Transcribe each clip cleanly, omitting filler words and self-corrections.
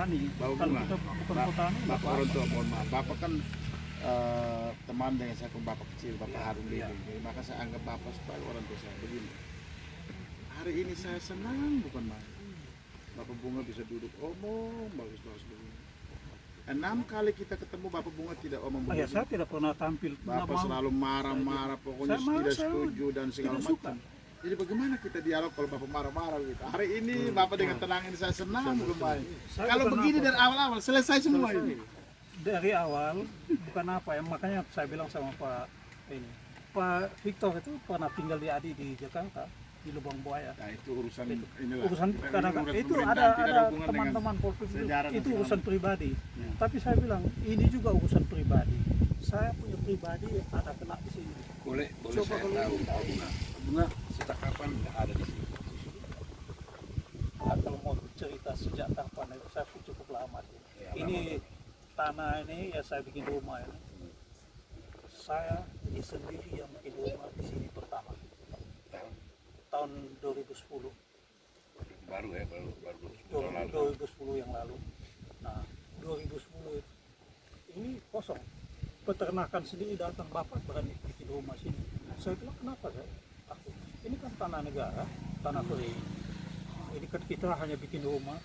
petani. Bapak Kalau Bunga, kita bukan petani, Bapak orang tua, mohon maaf. Bapak kan teman dengan saya, Bapak kecil, Bapak Harun Lili. Maka saya anggap Bapak sebagai orang tua saya. Begini, hari ini saya senang bukan main. Bapak Bunga bisa duduk omong, bagus-bagus begini. 6 kali kita ketemu Bapak Bunga tidak omong Ya, begitu. saya tidak pernah tampil. Bapak selalu marah-marah, pokoknya tidak setuju dan segala macam. Jadi bagaimana kita dialog kalau Bapak marah-marah gitu. Hari ini Bapak dengan tenang ini saya senang belum main. Kalau begini dari awal-awal selesai semua ini. Dari awal bukan apa ya, makanya saya bilang sama Pak Victor itu pernah tinggal di Adi di Jakarta di Lubang Buaya. Nah itu urusan inilah. Urusan karena itu ada teman-teman Polri itu urusan pribadi. Tapi saya bilang ini juga urusan pribadi. Saya punya pribadi ada kena di sini. Boleh saya tahu Pak Bunga sejak kapan ada di sini? Kalau mau cerita sejak kapan itu saya cukup lama sih. Ini tanah ini ya saya bikin rumah ini. Saya sendiri yang bikin rumah di sini pertama. Tahun 2010. Baru 2010 yang lalu. Nah, 2010 itu ini kosong. Peternakan sendiri datang, Bapak berani bikin rumah sini. Saya bilang kenapa saya? Ini kan tanah negara, tanah kering. Ini kan kita hanya bikin rumah.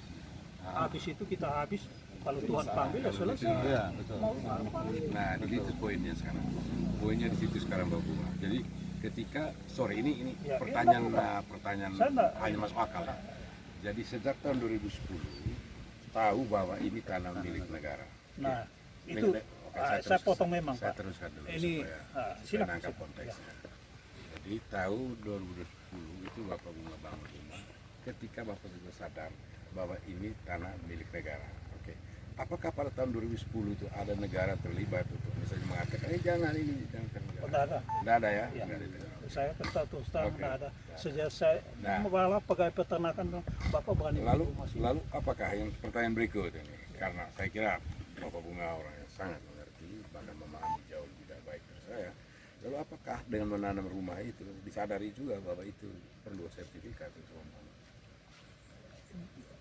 Habis itu kita habis. Kalau Tuhan panggil ya selesai. Ya, betul. Nah, di situ poinnya sekarang. Poinnya di situ sekarang Bapak Bunga. Jadi ketika ini Ya, pertanyaan hanya masuk akal ya. Jadi sejak tahun 2010 tahu bahwa ini tanah milik negara. Nah, itu saya potong memang saya Pak. teruskan dulu Ini supaya menangkap konteksnya. Jadi tahu 2010 itu Bapak Bunga bangun rumah. Ketika Bapak juga sadar bahwa ini tanah milik negara. Oke. Apakah pada tahun 2010 itu ada negara terlibat untuk misalnya mengatakan jangan negara? Tidak ada ya? Ya. Nggak ada. Saya terus terang tidak ada. Sejak saya malah pegawai peternakan Bapak berani Lalu rumah sini. lalu apakah yang pertanyaan berikut ini? Karena saya kira Bapak Bunga orang yang sangat mengerti bahkan memahami jauh lebih baik dari saya. Lalu apakah dengan menanam rumah itu disadari juga bahwa itu perlu sertifikat untuk membangun?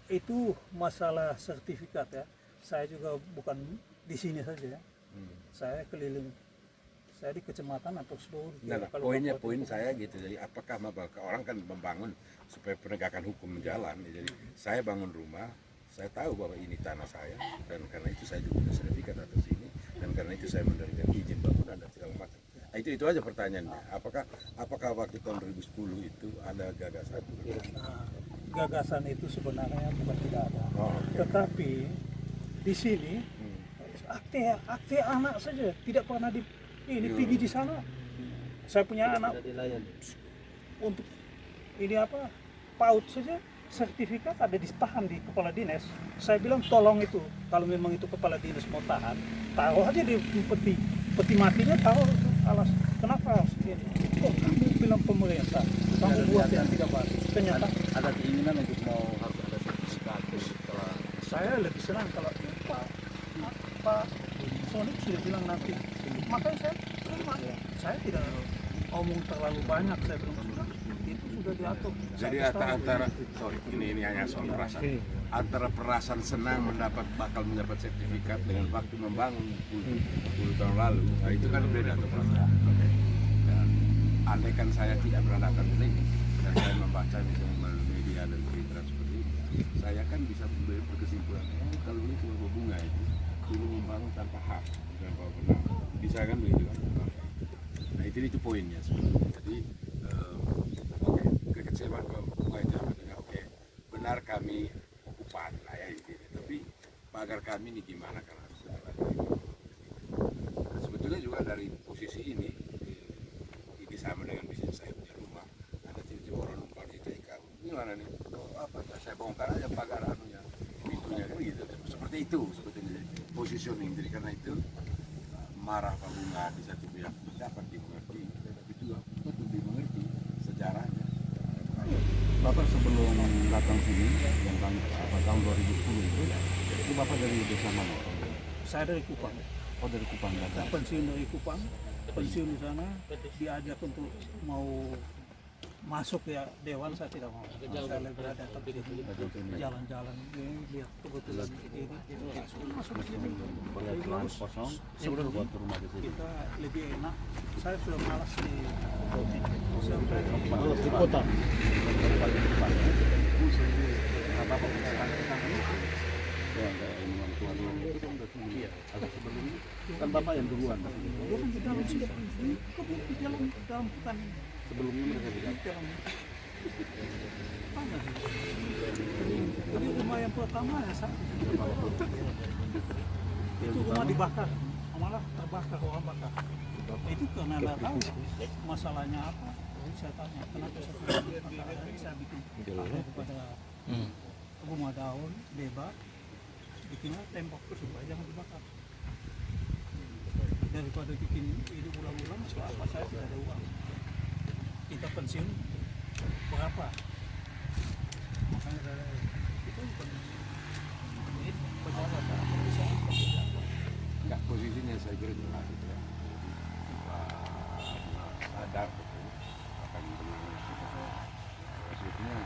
Itu masalah sertifikat ya. Saya juga bukan di sini saja ya. Saya keliling. Saya di kecamatan atau seluruh. Nah, poin saya gitu. Jadi apakah orang kan membangun supaya penegakan hukum menjalan. Jadi saya bangun rumah, saya tahu bahwa ini tanah saya dan karena itu saya juga punya sertifikat atas ini dan karena itu saya menerima izin bangunan dan segala macam. Nah, itu aja pertanyaannya. Apakah waktu tahun 2010 itu ada gagasan? Nah, gagasan itu sebenarnya bukan tidak ada. Okay. Tetapi di sini akte anak saja tidak pernah pergi di sana. Saya punya anak untuk ini PAUD saja sertifikat ada ditahan di kepala dinas. Saya bilang tolong itu kalau memang itu kepala dinas mau tahan, taruh aja di peti matinya, taruh itu alas. Kenapa harus begini? Kok kamu bilang pemerintah kamu buat yang tidak bagus? Ternyata ada keinginan untuk mau harus ada sertifikat setelah. Saya lebih senang kalau Pak Sonik sudah bilang nanti. Makanya saya terima. Saya tidak omong terlalu banyak. Saya bilang sudah itu sudah diatur. Jadi ini hanya soal perasaan. Antara perasaan senang bakal mendapat sertifikat dengan waktu membangun 10 tahun lalu, nah itu kan beda tuh perasaan. Dan andai kan saya tidak pernah datang ke sini dan saya membaca misalnya melalui media dan berita seperti ini, saya kan bisa berkesimpulan kalau ini cuma Bunga itu dulu membangun tanpa hak dan tanpa benar. Bisa kan begitu kan? Nah itu poinnya sebenarnya. Jadi kekecewaan Bunga itu oke, benar kami okupan lah ya intinya, tapi pagar kami ini gimana kalau harus ada nah, sebetulnya juga dari posisi ini sama dengan bisnis saya punya rumah, ada tiba-tiba orang numpang di TK, gimana nih? Saya bongkar aja pagar anunya, pintunya kan gitu. Seperti itu sebetulnya positioning. Jadi karena itu marah Pak Bunga di satu pihak dapat dimengerti, tapi juga betul dimengerti sejarahnya. Bapak sebelum datang sini yang tahun 2010 itu Bapak dari desa mana? Saya dari Kupang. Oh dari Kupang ya. Pensiun dari Kupang, pensiun di sana, diajak untuk mau masuk ya dewan saya tidak mau. Saya lebih datang ke situ jalan-jalan lihat kebetulan ini masuk ke sini. Lihat lahan kosong, Sebelum buat rumah di sini. kita lebih enak. Saya sudah malas di sampai Di kota. Apa ya, kayak ini yang tuan itu kan udah sini. Agak sebelumnya kan bapak yang duluan. dia kan di dalam sudah di dalam hutan ini. Sebelumnya mereka juga. Di dalam panas. Jadi rumah yang pertama ya saya. Itu rumah dibakar, malah terbakar orang bakar. Itu karena nggak tahu masalahnya apa. Saya tanya kenapa saya bikin saya bikin kepada rumah daun bebas, bikinlah tembok supaya jangan dibakar. Daripada bikin ini ulang-ulang, apa saya tidak ada uang. Kita pensiun berapa? Makanya saya itu ini pejabat apa bisa Enggak, posisinya saya kira jelas itu ya. Sadar betul akan menang. Maksudnya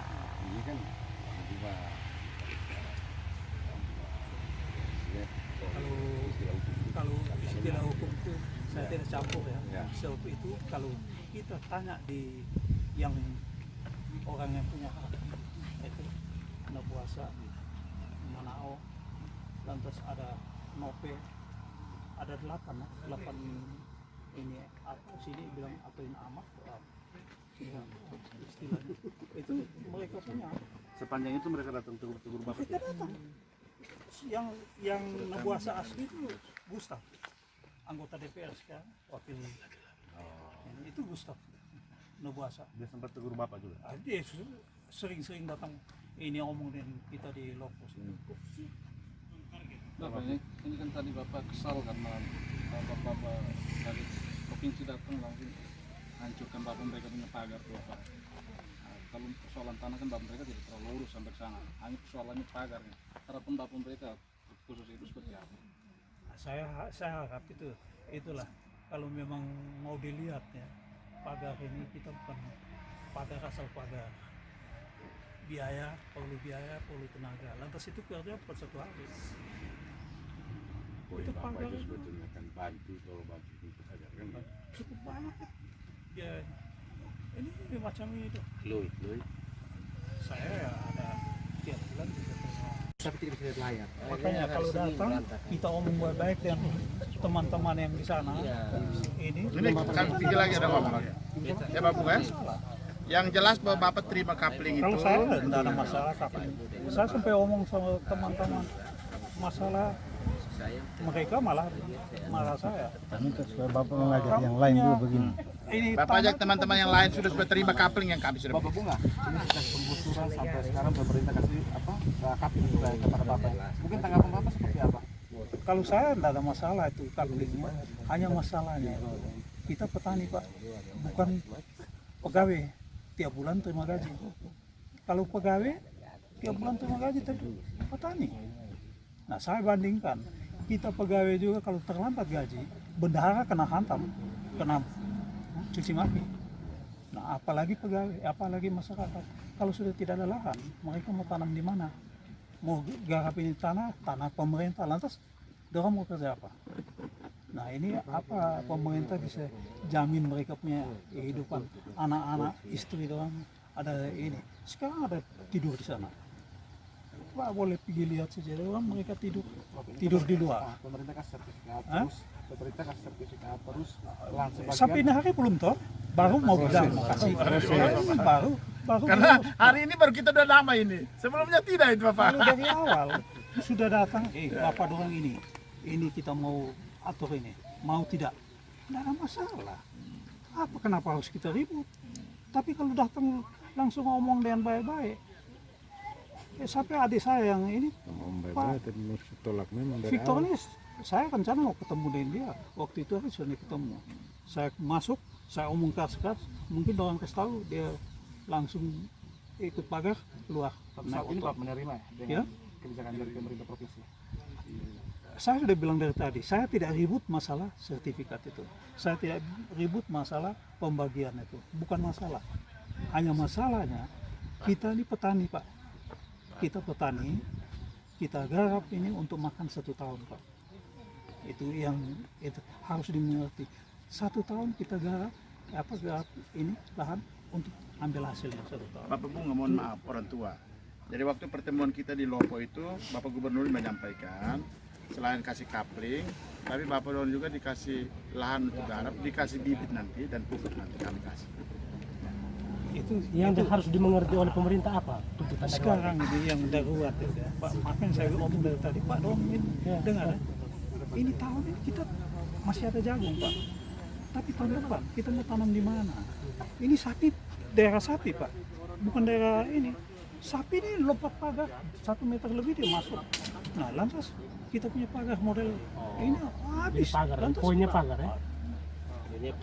ini kan juga ya, kalau istilah hukum itu saya tidak campur ya. Ya. Sebab itu kalau kita tanya di yang orang yang punya hak itu Nabuasa, Manao, lantas ada Nope, ada 8 ini apa sini bilang atuin amat atau apa? Ya, istilahnya itu mereka punya. Sepanjang itu mereka datang tegur bapak. Kita datang. Yang Nabuasa asli itu Gustaf, anggota DPR sekarang, wakil itu Gustaf Nabuasa. Dia sempat tegur bapak juga. Dia sering-sering datang ini ngomongin kita di Lopos. Bapak, ini kan tadi Bapak kesal karena Bapak dari provinsi datang langsung hancurkan Bapak mereka punya pagar tuh Bapak. Nah, kalau persoalan tanah kan Bapak mereka tidak terlalu lurus sampai ke sana. Hanya persoalannya pagarnya. Harapan Bapak mereka khusus itu seperti apa? Saya harap itulah kalau memang mau dilihat ya pagar ini kita bukan pagar asal pagar. Biaya, perlu tenaga. Lantas itu kerja bukan satu hari. poin Itu bapak pagar itu itu. sebetulnya kan bantu kalau bantu itu saja kan. Cukup banyak ya. Ini macam itu. Loy. Saya ya ada tiap bulan bisa terima. Tapi tidak bisa lihat layar. Makanya kalau datang kita omong baik-baik dengan teman-teman yang di sana. Ini Kami tinggi lagi ada ngomong lagi. Ya Bapak ya. Yang jelas bahwa Bapak terima kapling itu. kalau saya tidak ada masalah kapan. Saya sampai omong sama teman-teman masalah mereka malah marah saya. Supaya Bapak mengajak yang lain juga begini. Ini Bapak ajak teman-teman yang lain sudah terima kapling yang kami sudah Bapak beli. Bunga, ini sudah penggusuran sampai sekarang pemerintah kasih kapling juga kepada Bapak. Mungkin tanggapan Bapak seperti apa? kalau saya tidak ada masalah itu kaplingnya. Hanya masalahnya kita petani Pak, bukan pegawai. Tiap bulan terima gaji. Kalau pegawai tiap bulan terima gaji, tapi petani. Nah saya bandingkan, kita pegawai juga kalau terlambat gaji, bendahara kena hantam, kena cuci maki. Nah apalagi pegawai, apalagi masyarakat. Kalau sudah tidak ada lahan, mereka mau tanam di mana? Mau garap ini tanah pemerintah, lantas dorang mau kerja apa? Nah ini apa pemerintah bisa jamin mereka punya kehidupan, anak-anak, istri dorang ada ini. Sekarang ada tidur di sana. Pak boleh pergi lihat saja, orang mereka tidur di luar. Pemerintah kasih sertifikat Hah? terus, pemerintah kasih sertifikat terus langsung Sampai ini hari belum toh, baru mau bilang makasih. Baru Karena hari ini baru kita udah nama ini. Sebelumnya tidak itu Bapak. kalau dari awal sudah datang, bapak dorang ini kita mau atur ini, mau tidak ada masalah. Apa kenapa harus kita ribut? Tapi kalau datang langsung ngomong dengan baik-baik, sampai adik saya yang ini, Pak Victor ini, saya rencana mau ketemu dengan dia. Waktu itu hari sudah ketemu. Saya masuk, saya omong keras-keras, mungkin orang kasih tahu dia langsung ikut pagar keluar. saat ini Bapak menerima Ya. dengan kebijakan dari pemerintah provinsi. Saya sudah bilang dari tadi, saya tidak ribut masalah sertifikat itu. Saya tidak ribut masalah pembagian itu, bukan masalah. Hanya masalahnya kita ini petani Pak. Kita petani, kita garap ini untuk makan 1 tahun Pak. Itu yang itu harus dimengerti. 1 tahun kita garap ini lahan untuk ambil hasilnya 1 tahun. Bapak Bunga, mohon maaf orang tua. Jadi waktu pertemuan kita di Lopo itu, Bapak Gubernur menyampaikan selain kasih kapling, tapi Bapak Don juga dikasih lahan untuk garap, dikasih bibit nanti dan pupuk nanti kami kasih. Itu Yang harus dimengerti oleh pemerintah apa? Tuntutan dari sekarang ini yang darurat itu ya. Pak, makanya saya ngomong dari tadi Pak Don ini dengar ya. Ini tahun ini kita masih ada jagung Pak. Tapi tahun depan kita mau tanam di mana? Ini sapi, daerah sapi Pak, bukan daerah ini. Sapi ini lompat pagar 1 meter lebih dia masuk. Nah lantas kita punya pagar model ini habis. pagar, Lantas, poinnya pagar ya.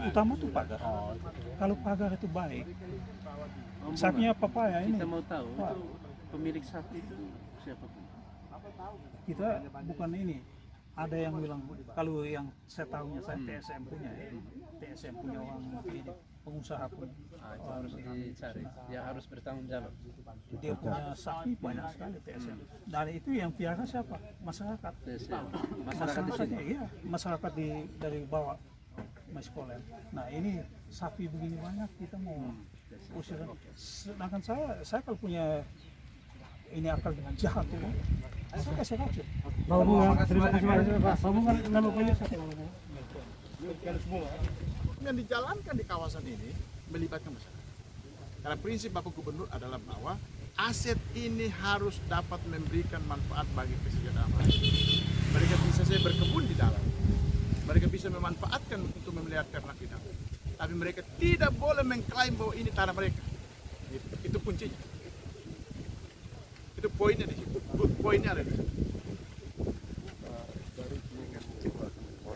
utama tuh pagar. Kalau pagar itu baik. Sapinya papaya ini. Kita mau tahu Pak, itu pemilik sapi itu siapa? kita bukan ini. Ada yang bilang kalau yang saya tahunya saya TSM punya ya. TSM punya orang ini pengusaha punya. Itu harus dicari. Yang harus bertanggung jawab. Dia punya sapi banyak sekali TSM. Dan itu yang piara siapa? Masyarakat. Masyarakat di sini. Iya, masyarakat dari bawah Meskolen. Nah ini sapi begini banyak kita mau usir. Sedangkan saya kalau punya ini akal jahat tuh, saya kasih racun. Bang Bunga, terima kasih banyak Pak. Bang Bunga, nama punya siapa? Yang dijalankan di kawasan ini melibatkan masyarakat. Karena prinsip Bapak Gubernur adalah bahwa aset ini harus dapat memberikan manfaat bagi kesejahteraan masyarakat. Mereka bisa saja berkebun di dalam, mereka bisa memanfaatkan untuk memelihara ternak di dalam, tapi mereka tidak boleh mengklaim bahwa ini tanah mereka. Itu kuncinya. Itu poinnya di situ. Poinnya ada di situ.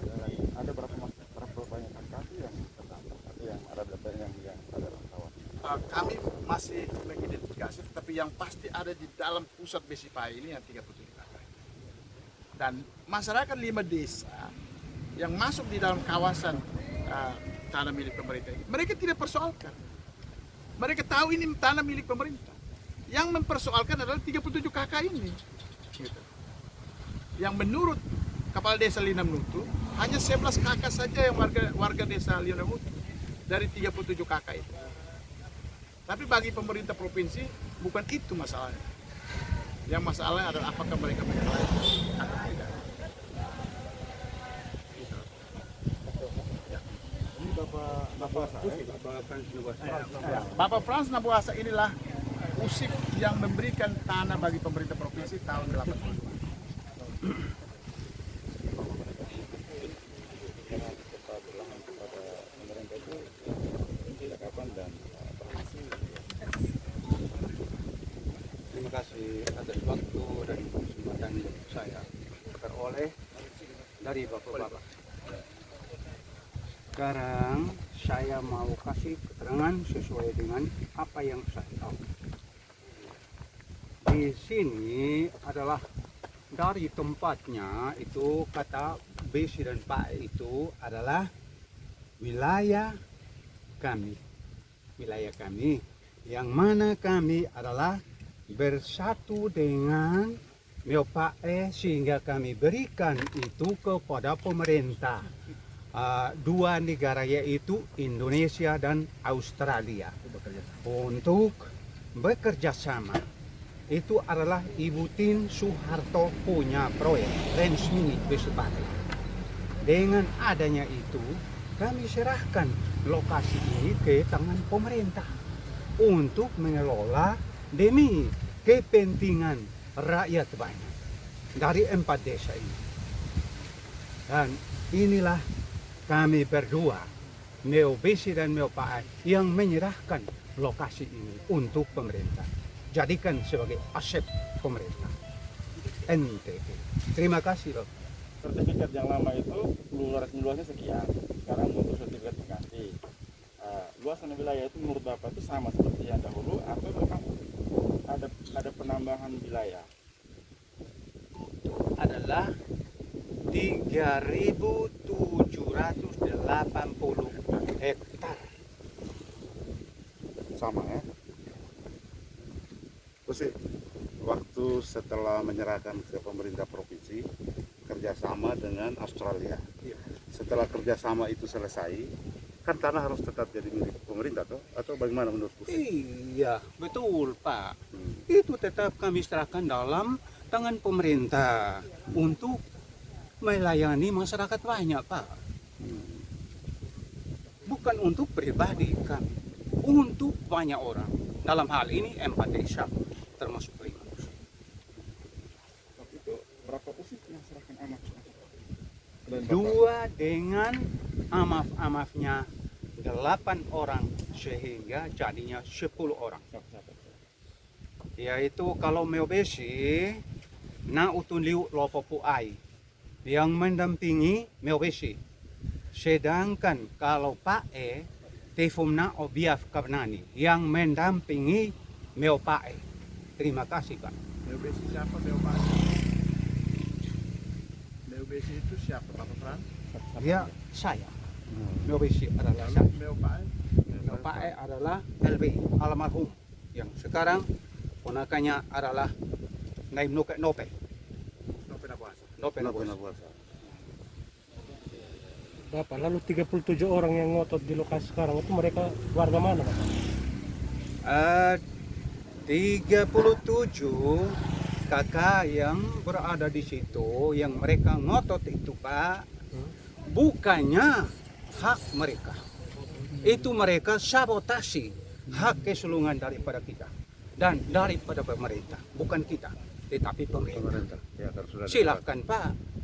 Dari ada berapa banyak kakak yang terdampak? Ada berapa yang ada kawan? Kami masih mengidentifikasi, tapi yang pasti ada di dalam pusat Besipai ini yang 37 kakak. Dan masyarakat 5 desa yang masuk di dalam kawasan tanah milik pemerintah ini, mereka tidak persoalkan. Mereka tahu ini tanah milik pemerintah. Yang mempersoalkan adalah 37 kakak ini. Gitu. Yang menurut Kepala Desa Linamnutu, hanya 11 kakak saja yang warga desa Linamnutu dari 37 kakak itu. Tapi bagi pemerintah provinsi bukan itu masalahnya. Yang masalahnya adalah apakah mereka menyalahi atau tidak. Gitu. Ya. Ini Bapak Frans Nabuasa inilah usik yang memberikan tanah bagi pemerintah provinsi tahun 82. Terima kasih atas waktu dan kesempatan saya peroleh dari bapak-bapak. Sekarang saya mau kasih keterangan sesuai dengan apa yang saya tahu. Di sini adalah dari tempatnya itu kata Besi dan Pak itu adalah wilayah kami, yang mana kami adalah bersatu dengan Meopae sehingga kami berikan itu kepada pemerintah dua negara yaitu Indonesia dan Australia untuk bekerja sama. Itu adalah Ibu Tin Soeharto punya proyek Range Mini Besipai. Dengan adanya itu kami serahkan lokasi ini ke tangan pemerintah untuk mengelola demi kepentingan rakyat banyak dari 4 desa ini. Dan inilah kami berdua, Neo Besi dan Meopae, yang menyerahkan lokasi ini untuk pemerintah. Jadikan sebagai aset pemerintah. NTT. Terima kasih loh. sertifikat yang lama itu luasnya sekian, sekarang untuk sertifikat pengganti. Luasan wilayah itu menurut Bapak itu sama seperti yang dahulu atau memang ada penambahan wilayah? Adalah 3.780 hektar. kerjasama ya. Terus sih, waktu setelah menyerahkan ke pemerintah provinsi kerjasama dengan Australia. Setelah kerjasama itu selesai, kan tanah harus tetap jadi milik pemerintah toh? Atau bagaimana menurut Bu? Iya, betul Pak. Itu tetap kami serahkan dalam tangan pemerintah untuk melayani masyarakat banyak Pak. Bukan untuk pribadi kami, untuk banyak orang. Dalam hal ini 4 desa, termasuk 5 dusun. Waktu itu berapa usik yang serahkan amat? 2 dengan amaf-amafnya 8 orang sehingga jadinya 10 orang. Yaitu kalau Meobesi na utun liu lopopu ai yang mendampingi Meobesi. Sedangkan kalau Pak E Tefumna Obiaf Kabnani yang mendampingi Meopae. Terima kasih Pak. Meobesi siapa Meobasi? Meobesi itu siapa Bapak Fran? Ya saya. Meobesi adalah saya. Meopae? Meopae adalah LB almarhum yang sekarang ponakannya adalah Naim Nope Nope. Nope Nabuasa. Nope Nope Nope. Nabuasa. Bapak, lalu 37 orang yang ngotot di lokasi sekarang itu mereka warga mana, Bapak? 37 kakak yang berada di situ yang mereka ngotot itu Pak, bukannya hak mereka. Itu mereka sabotasi hak keseluruhan daripada kita dan daripada pemerintah, bukan kita, tetapi pemerintah. Ya, kan sudah Silahkan Pak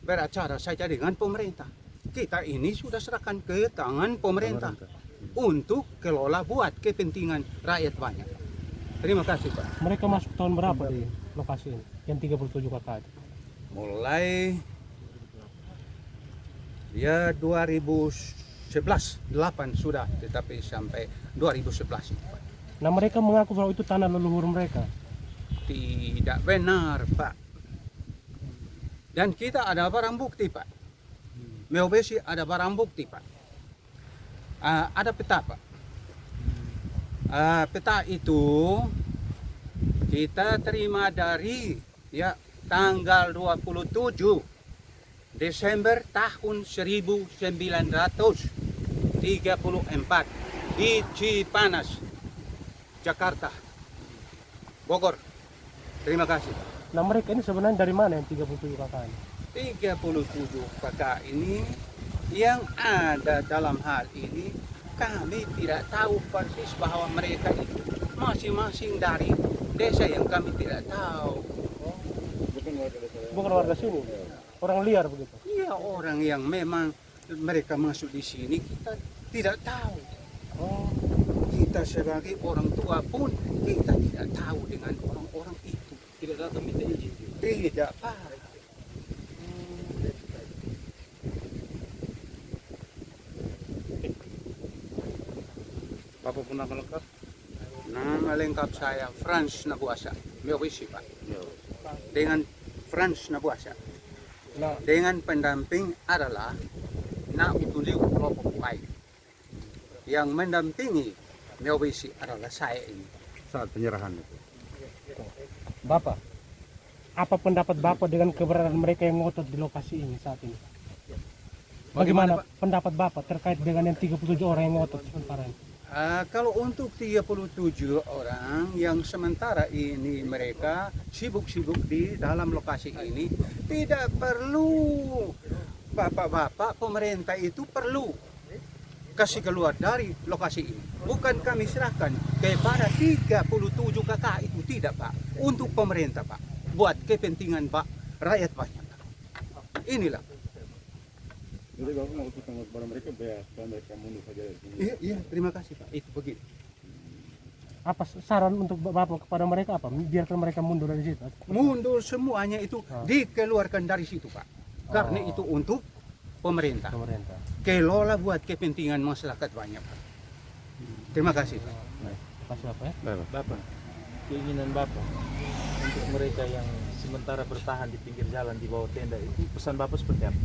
beracara saja dengan pemerintah. Kita ini sudah serahkan ke tangan pemerintah untuk kelola buat kepentingan rakyat banyak. Terima kasih Pak. Mereka masuk tahun berapa di lokasi ini? Yang 37 kakak itu? Mulai ya 2011 8 sudah, tetapi sampai 2011 itu, Pak. Nah, mereka mengaku bahwa itu tanah leluhur mereka. Tidak benar Pak. Dan kita ada barang bukti Pak. Meobesi ada barang bukti Pak. Ada peta Pak. Peta itu kita terima dari ya tanggal 27 Desember tahun 1934 di Cipanas, Jakarta, Bogor. Terima kasih. Nah, mereka ini sebenarnya dari mana yang 37 kakak ini? 37 kakak ini yang ada dalam hal ini kami tidak tahu persis bahwa mereka itu masing-masing dari desa yang kami tidak tahu. Bukan warga sini, orang liar begitu. Iya, orang yang memang mereka masuk di sini kita tidak tahu. Kita sebagai orang tua pun kita tidak tahu dengan orang-orang itu. Tidak datang minta izin. Tidak Pak. Bapak pun nama lengkap? Nama lengkap saya Frans Nabuasa, Meobesi Pak. Dengan Frans Nabuasa. Nah, Dengan pendamping adalah Na Utuliu Lopopai. Yang mendampingi Meobesi adalah saya ini. Saat penyerahan itu. Bapak, apa pendapat Bapak dengan keberadaan mereka yang ngotot di lokasi ini saat ini? Bagaimana pendapat Bapak terkait dengan yang 37 orang yang ngotot sementara ini? Kalau untuk 37 orang yang sementara ini mereka sibuk-sibuk di dalam lokasi ini, tidak perlu bapak-bapak pemerintah itu perlu kasih keluar dari lokasi ini. Bukan kami serahkan kepada 37 kakak itu, tidak Pak, untuk pemerintah Pak, buat kepentingan Pak rakyat banyak. Inilah. Jadi Bapak mau ikut kepada mereka biar mereka mundur saja dari sini. Iya, terima kasih Pak. Itu begitu. Apa saran untuk Bapak kepada mereka apa? Biarkan mereka mundur dari situ. Mundur semuanya itu dikeluarkan dari situ Pak. Karena itu untuk pemerintah. Kelola buat kepentingan masyarakat banyak Pak. Terima kasih Pak. Terima kasih Bapak ya. Bapak, keinginan Bapak untuk mereka yang sementara bertahan di pinggir jalan di bawah tenda itu, pesan Bapak seperti apa?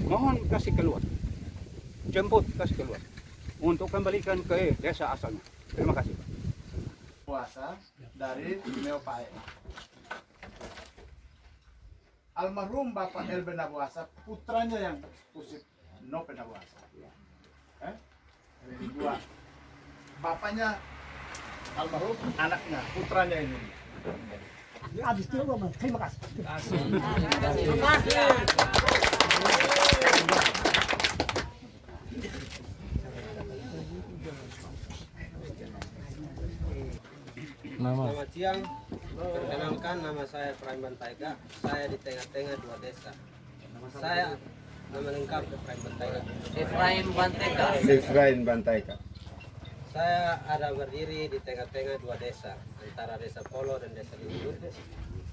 Mohon kasih keluar. Jemput kasih keluar. untuk kembalikan ke desa asalnya. Terima kasih. Puasa dari Meopae. Almarhum Bapak El Benabuasa, putranya yang Pusip No Benabuasa. Ini dua. Bapaknya almarhum, anaknya, putranya ini. Habis itu Roman. Terima kasih. Selamat siang, perkenalkan nama saya Efraim Bantaika. Saya di tengah-tengah dua desa. Saya nama lengkap Efraim Bantaika. Efraim Bantaika. Saya ada berdiri di tengah-tengah dua desa, antara desa Polo dan desa Lindut,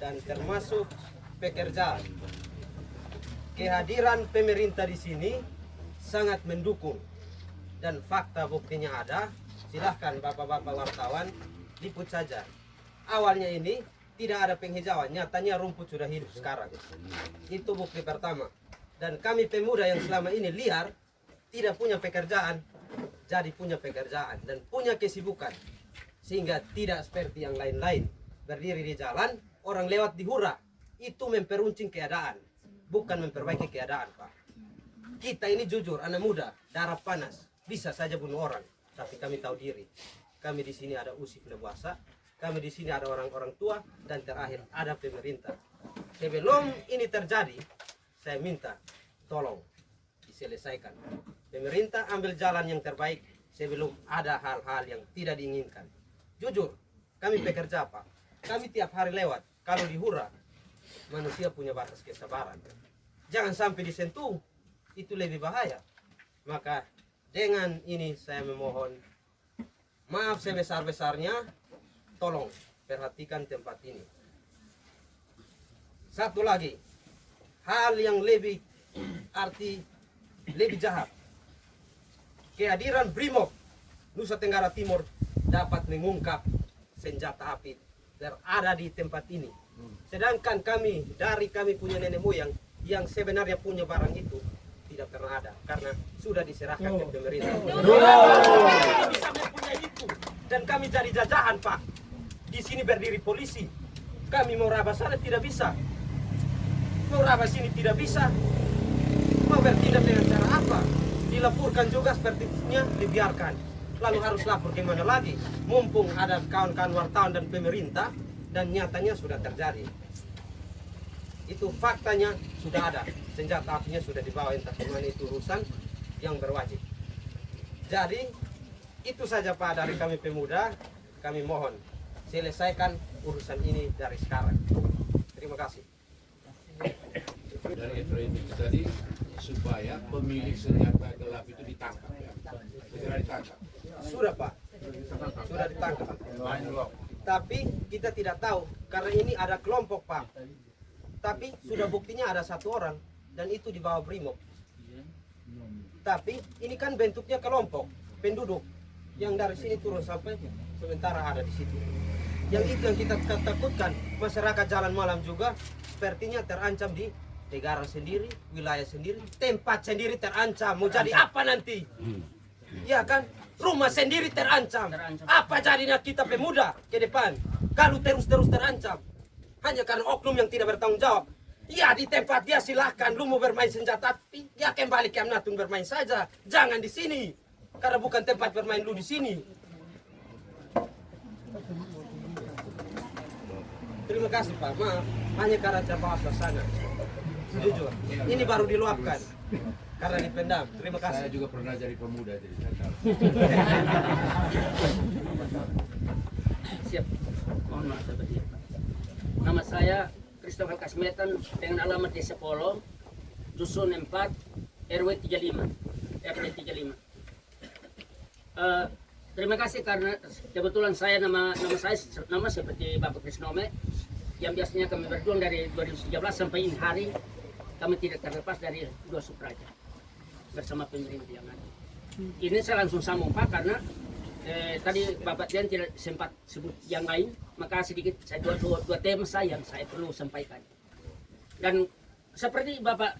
dan termasuk pekerjaan. Kehadiran pemerintah di sini sangat mendukung, dan fakta buktinya ada. Silahkan bapak-bapak wartawan liput saja. Awalnya ini tidak ada penghijauan, nyatanya rumput sudah hidup sekarang. Itu bukti pertama. Dan kami pemuda yang selama ini liar, tidak punya pekerjaan, jadi punya pekerjaan dan punya kesibukan. Sehingga tidak seperti yang lain-lain, berdiri di jalan, orang lewat dihura. Itu memperuncing keadaan, bukan memperbaiki keadaan, Pak. Kita ini jujur, anak muda, darah panas, bisa saja bunuh orang, tapi kami tahu diri. Kami di sini ada Usip Lebuasa, kami di sini ada orang-orang tua, dan terakhir ada pemerintah. Sebelum ini terjadi, saya minta tolong diselesaikan. Pemerintah ambil jalan yang terbaik sebelum ada hal-hal yang tidak diinginkan. Jujur, kami pekerja, Pak. Kami tiap hari lewat, kalau dihura, manusia punya batas kesabaran. Jangan sampai disentuh, itu lebih bahaya. Maka dengan ini saya memohon maaf sebesar-besarnya, tolong perhatikan tempat ini. Satu lagi, hal yang lebih jahat. Kehadiran Brimob Nusa Tenggara Timur dapat mengungkap senjata api berada di tempat ini. Sedangkan kami punya nenek moyang yang sebenarnya punya barang itu tidak pernah ada karena sudah diserahkan ke pemerintah. Kita bisa mempunyai itu dan kami jadi jajahan, Pak. Di sini berdiri polisi. Kami mau rabas sana tidak bisa. Mau rabas sini tidak bisa. Mau bertindak dengan cara apa? Dilaporkan juga sepertinya dibiarkan. Lalu harus lapor gimana lagi? Mumpung ada kawan-kawan wartawan dan pemerintah dan nyatanya sudah terjadi. Itu faktanya sudah ada. Senjata apinya sudah dibawa, entah kemana, itu urusan yang berwajib. Jadi itu saja, Pak, dari kami pemuda. Kami mohon selesaikan urusan ini dari sekarang. Terima kasih. Dari Efraim itu tadi supaya pemilik senjata gelap itu ditangkap ya. Segera ditangkap. Sudah, Pak. Sudah ditangkap. Tapi kita tidak tahu karena ini ada kelompok, Pak. Tapi sudah buktinya ada satu orang dan itu di bawah Brimob. Tapi ini kan bentuknya kelompok penduduk yang dari sini turun sampai sementara ada di situ. Yang itu yang kita takutkan, masyarakat jalan malam juga sepertinya terancam di negara sendiri, wilayah sendiri, tempat sendiri terancam. Mau jadi apa nanti? Ya kan? Rumah sendiri terancam. Apa jadinya kita pemuda ke depan kalau terus-terus terancam? Hanya karena oknum yang tidak bertanggung jawab. Ya di tempat dia silahkan, lu mau bermain senjata api, ya kembali ke Amnatun bermain saja. Jangan di sini, karena bukan tempat bermain lu di sini. Terima kasih, Pak, maaf, hanya karena terbawa suasana. Jujur, ini baru diluapkan karena dipendam. Terima kasih. Saya juga pernah jadi pemuda jadi saya tahu. Siap. Mohon maaf seperti itu. Nama saya Christopher Kasmetan dengan alamat Desa Polo, Dusun 4, RW 35, RT 35. Terima kasih karena kebetulan nama seperti Bapak Krisnome yang biasanya kami berjuang dari 2013 sampai ini hari kami tidak terlepas dari dua Supraja bersama pemerintah yang ada. Ini saya langsung sambung, Pak, karena tadi Bapak Dian tidak sempat sebut yang lain, maka sedikit saya dua tema yang saya perlu sampaikan. Dan seperti Bapak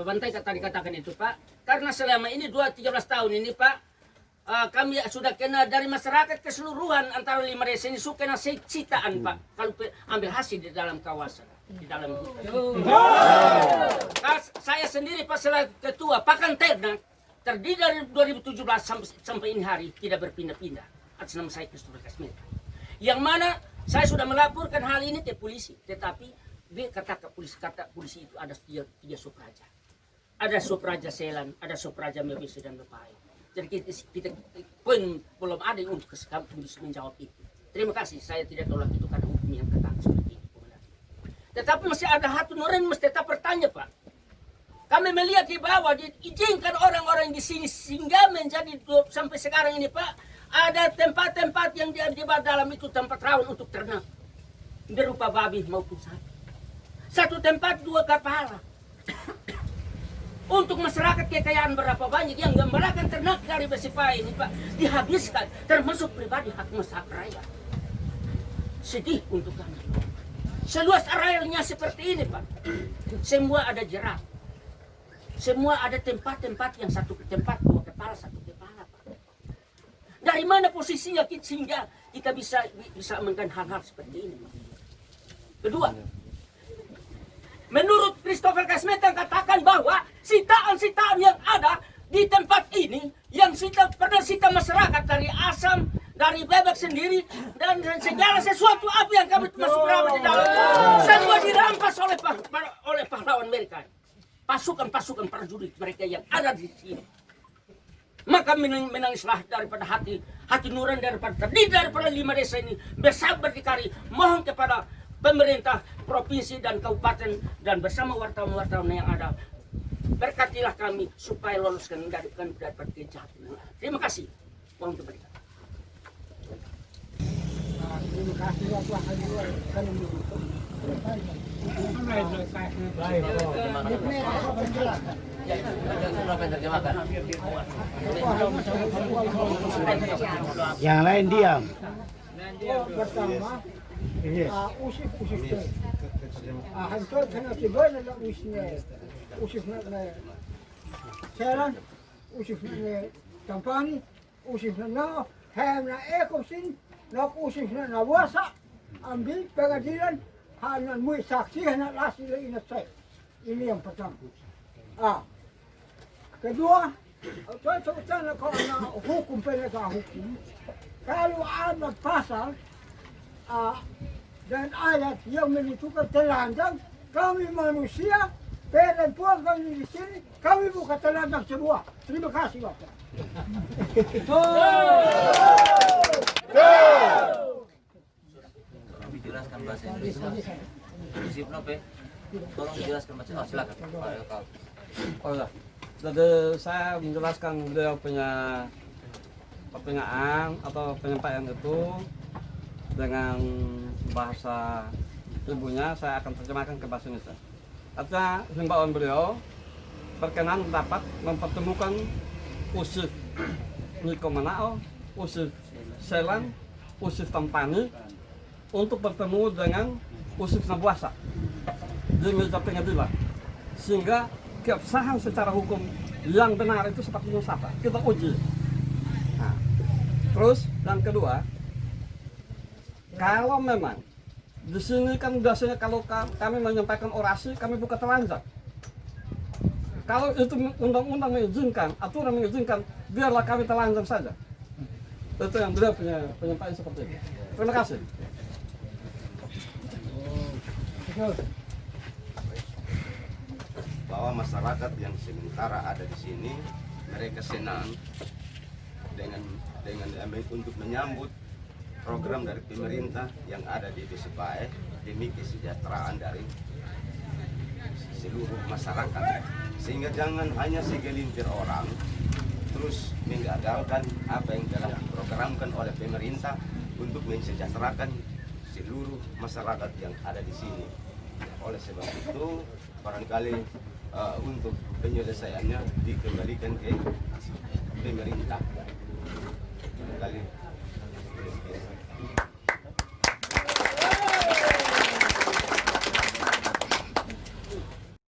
Bantai tadi katakan itu, Pak, karena selama ini 13 tahun ini, Pak, kami sudah kena dari masyarakat keseluruhan antara 5 desa ini suka kena sitaan Pak kalau ambil hasil di dalam kawasan di dalam hutan. Saya sendiri Pak selaku ketua Pakan Ternak terdiri dari 2017 sampai ini hari tidak berpindah-pindah atas nama saya Christopher Kasmeta. Yang mana saya sudah melaporkan hal ini ke polisi, tetapi kata polisi itu ada tiga subraja. Ada subraja Selan, ada subraja Mebesi dan Lepai. Jadi kita pun belum ada yang untuk menjawab itu. Terima kasih, saya tidak tahu lagi itu karena hukum yang ketat seperti itu. Tetapi masih ada satu orang mesti tetap bertanya Pak. Kami melihat di bawah diizinkan orang-orang di sini sehingga menjadi sampai sekarang ini Pak. Ada tempat-tempat yang di dalam itu tempat rawan untuk ternak. Berupa babi maupun sapi. Satu tempat 2 kepala. Untuk masyarakat kekayaan berapa banyak yang gembalakan ternak dari Besipai ini Pak. Dihabiskan termasuk pribadi hak masyarakat rakyat. Sedih untuk kami. Seluas arealnya seperti ini Pak. Semua ada jerat. Semua ada tempat-tempat yang satu tempat 2 kepala, 1 kepala Pak. Dari mana posisinya sehingga kita bisa amankan hal-hal seperti ini. Kedua, menurut Christopher Kasmeta katakan bahwa sitaan-sitaan yang ada di tempat ini yang pernah sita masyarakat dari asam, dari bebek sendiri dan segala sesuatu apa yang kami masuk di dalam semua dirampas oleh pahlawan mereka. Pasukan-pasukan prajurit mereka yang ada di sini. Maka menangislah daripada hati nurani terdiri daripada 5 desa ini bersabar dikari mohon kepada pemerintah provinsi dan kabupaten dan bersama wartawan-wartawan yang ada berkatilah kami supaya loloskan daripada kejahatan. Terima kasih. Mohon kembali. Terima kasih Yang lain diam. Pertama, usif hancur sana sebenarnya nak usif nak Selan, usif nak Tampani, usif nak Hem nak Ekosin, nak usif nak Wasa, ambil pengadilan. Hanya mui saksi hanya lasi ingat saya. Ini yang pertama. Kedua, saya sebutkan kalau hukum penegak hukum, kalau ada pasal dan ayat yang menentukan telanjang, kami manusia, perempuan kami di sini, kami bukan telanjang semua. Terima kasih Bapak. Dijelaskan bahasa Indonesia. Prinsip Nope, tolong dijelaskan bahasa. Oh, silakan. Oh ya. Jadi saya menjelaskan beliau punya pertanyaan atau penyampaian itu dengan bahasa ibunya, saya akan terjemahkan ke bahasa Indonesia. Artinya himbauan beliau berkenan dapat mempertemukan Usif Niko Manao, Usif Selan, Usif Tampani untuk bertemu dengan Usif Nabuasa di meja pengadilan, sehingga keabsahan secara hukum yang benar itu seperti apa kita uji. Nah, terus yang kedua, kalau memang di sini kan biasanya kalau kami menyampaikan orasi kami bukan telanjang. Kalau itu undang-undang mengizinkan, aturan mengizinkan, biarlah kami telanjang saja. Itu yang beliau punya penyampaian seperti itu. Terima kasih. Bahwa masyarakat yang sementara ada di sini mereka senang dengan untuk menyambut program dari pemerintah yang ada di Besipai demi kesejahteraan dari seluruh masyarakat, sehingga jangan hanya segelintir orang terus menggagalkan apa yang telah diprogramkan oleh pemerintah untuk mensejahterakan seluruh masyarakat yang ada di sini. Oleh sebab itu barangkali untuk penyelesaiannya dikembalikan ke pemerintah. Barangkali